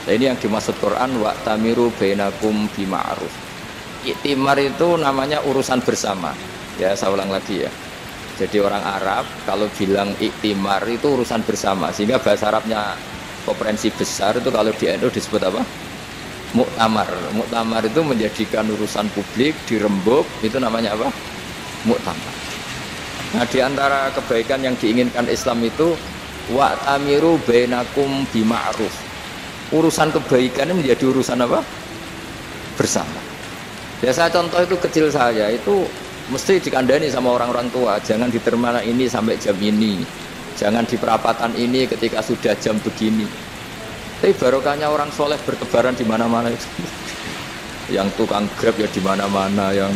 Nah, ini yang dimaksud Quran wa tamiru bainakum bima'ruf. Iktimar itu namanya urusan bersama. Ya, saya ulang lagi ya. Jadi orang Arab kalau bilang iktimar itu urusan bersama. Sehingga bahasa Arabnya konferensi besar itu kalau di NU disebut apa? Muktamar. Muktamar itu menjadikan urusan publik dirembuk, itu namanya apa? Muktamar. Nah, di antara kebaikan yang diinginkan Islam itu wa tamiru bainakum bima'ruf. Urusan kebaikan ini menjadi urusan apa? Bersama. Biasa contoh itu kecil saya itu mesti dikandani sama orang-orang tua, jangan di terminal ini sampai jam ini, jangan di perapatan ini ketika sudah jam begini. Tapi barokahnya orang soleh bertebaran di mana-mana itu. Yang tukang grab ya di mana-mana, yang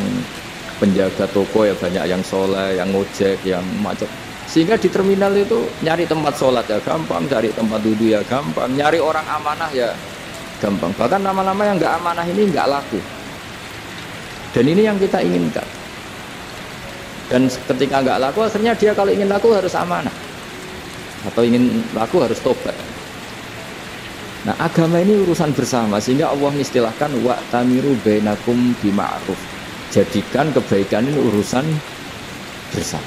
penjaga toko ya banyak yang soleh, yang ngojek, yang macet. Sehingga di terminal itu nyari tempat sholat ya gampang, cari tempat duduk ya gampang, nyari orang amanah ya gampang. Bahkan nama-nama yang nggak amanah ini nggak laku. Dan ini yang kita inginkan. Dan ketika nggak laku, akhirnya dia kalau ingin laku harus amanah. Atau ingin laku harus tobat. Nah, agama ini urusan bersama. Sehingga Allah istilahkan wa tamiru bainakum bima'ruf. Jadikan kebaikan ini urusan bersama.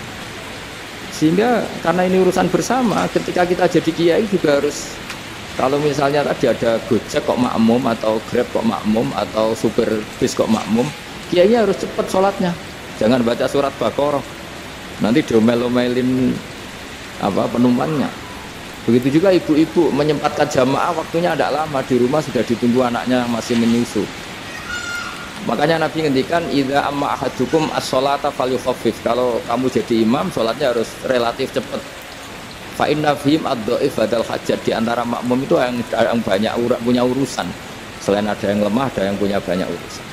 Sehingga karena ini urusan bersama, ketika kita jadi kiai juga harus, kalau misalnya tadi ada Gojek kok makmum, atau Grab kok makmum, atau supir bis kok makmum, kiainya harus cepat sholatnya. Jangan baca surat Baqarah, nanti diomel-omelin apa penumpangnya. Begitu juga ibu-ibu menyempatkan jamaah, waktunya tidak lama, di rumah sudah ditunggu anaknya yang masih menyusu. Makanya Nabi ngendikan idza amma ahadukum as-sholata falyukhaffif. Kalau kamu jadi imam, sholatnya harus relatif cepat. Fa inna fihim ad-dhaif badal hajat. Di antara makmum itu yang banyak punya urusan. Selain ada yang lemah, ada yang punya banyak urusan.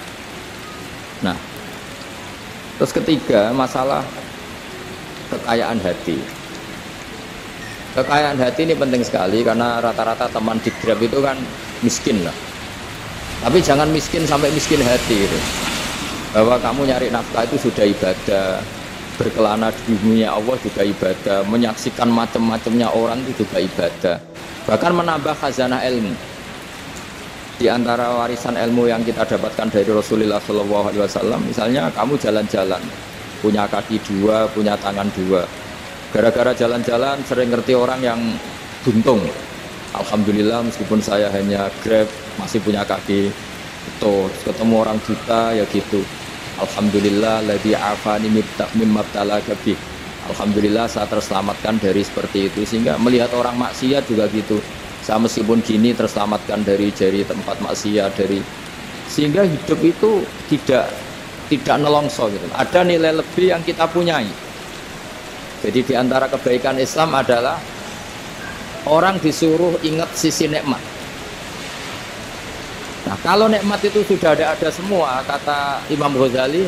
Nah, terus ketiga, masalah kekayaan hati. Kekayaan hati ini penting sekali karena rata-rata teman di Grab itu kan miskin lah. Tapi jangan miskin sampai miskin hati itu. Bahwa kamu nyari nafkah itu sudah ibadah, berkelana di dunia Allah juga ibadah, menyaksikan macam-macamnya orang itu juga ibadah. Bahkan menambah khazanah ilmu. Di antara warisan ilmu yang kita dapatkan dari Rasulullah SAW, misalnya kamu jalan-jalan, punya kaki dua, punya tangan dua. Gara-gara jalan-jalan sering ngerti orang yang buntung. Alhamdulillah meskipun saya hanya Grab, masih punya kaki itu, ketemu orang juta ya gitu. Alhamdulillah ladzi afani mimma btalaka bih. Alhamdulillah saya terselamatkan dari seperti itu. Sehingga melihat orang maksiat juga gitu. Saya meskipun gini terselamatkan dari tempat maksiat, dari sehingga hidup itu tidak nelongso gitu. Ada nilai lebih yang kita punyai. Jadi di antara kebaikan Islam adalah orang disuruh ingat sisi nikmat. Nah, kalau nikmat itu sudah ada semua, kata Imam Ghazali,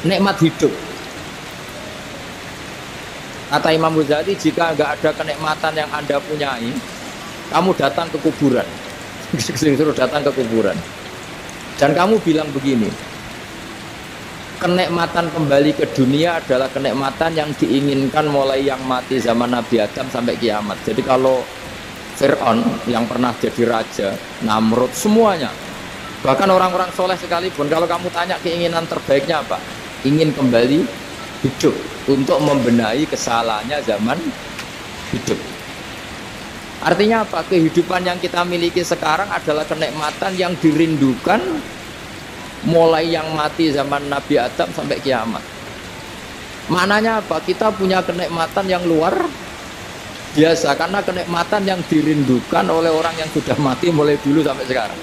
nikmat hidup. Kata Imam Ghazali, jika nggak ada kenikmatan yang Anda punyai, kamu datang ke kuburan. Disuruh datang ke kuburan. Dan kamu bilang begini, kenikmatan kembali ke dunia adalah kenikmatan yang diinginkan mulai yang mati zaman Nabi Adam sampai kiamat. Jadi kalau Fir'aun yang pernah jadi raja, Namrud, semuanya, bahkan orang-orang soleh sekalipun, kalau kamu tanya keinginan terbaiknya apa? Ingin kembali hidup untuk membenahi kesalahannya zaman hidup. Artinya apa? Kehidupan yang kita miliki sekarang adalah kenikmatan yang dirindukan mulai yang mati zaman Nabi Adam sampai kiamat. Maknanya apa? Kita punya kenikmatan yang luar biasa karena kenikmatan yang dirindukan oleh orang yang sudah mati mulai dulu sampai sekarang.